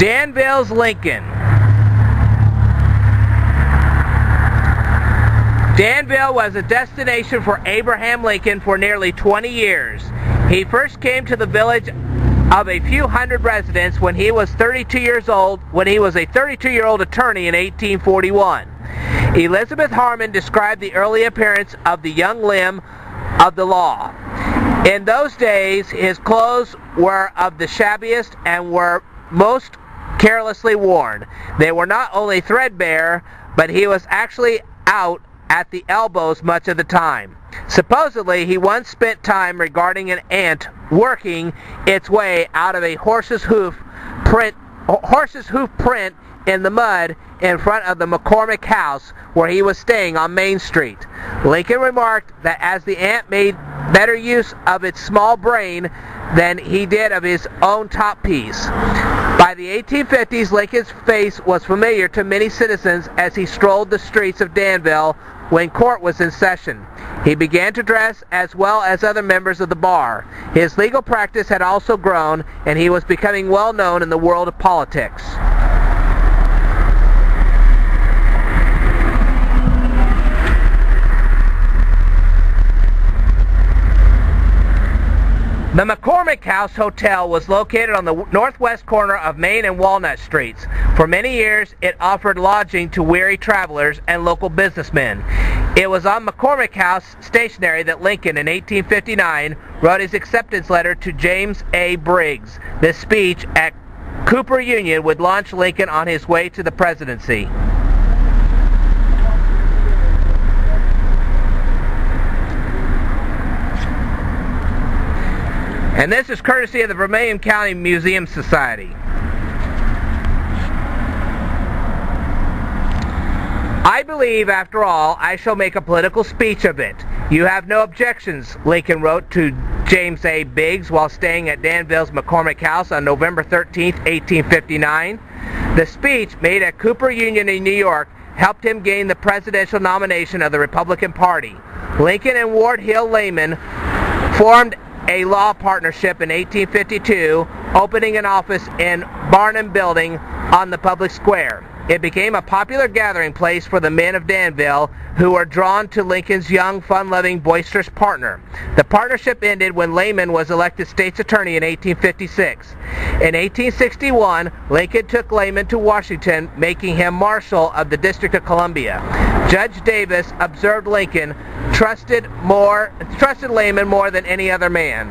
Danvilles Lincoln. Danville was a destination for Abraham Lincoln for nearly 20 years. He first came to the village of a few hundred residents when he was 32 years old, when he was a 32-year-old attorney in 1841. Elizabeth Harmon described the early appearance of the young limb of the law. In those days, his clothes were of the shabbiest and were most carelessly worn. They were not only threadbare, but he was actually out at the elbows much of the time. Supposedly, he once spent time regarding an ant working its way out of a horse's hoof print in the mud in front of the McCormick House where he was staying on Main Street. Lincoln remarked that as the ant made better use of its small brain than he did of his own top piece. By the 1850s, Lincoln's face was familiar to many citizens as he strolled the streets of Danville when court was in session. He began to dress as well as other members of the bar. His legal practice had also grown, and he was becoming well known in the world of politics. The McCormick House Hotel was located on the northwest corner of Main and Walnut Streets. For many years, it offered lodging to weary travelers and local businessmen. It was on McCormick House stationery that Lincoln, in 1859, wrote his acceptance letter to James A. Briggs. This speech at Cooper Union would launch Lincoln on his way to the presidency. And this is courtesy of the Vermilion County Museum Society. I believe, after all, I shall make a political speech of it. You have no objections, Lincoln wrote to James A. Briggs while staying at Danville's McCormick House on November 13, 1859. The speech, made at Cooper Union in New York, helped him gain the presidential nomination of the Republican Party. Lincoln and Ward Hill Layman formed a law partnership in 1852, opening an office in Barnum Building on the public square. It became a popular gathering place for the men of Danville, who were drawn to Lincoln's young, fun-loving, boisterous partner. The partnership ended when Layman was elected state's attorney in 1856. In 1861, Lincoln took Layman to Washington, making him Marshal of the District of Columbia. Judge Davis observed Lincoln trusted Layman more than any other man.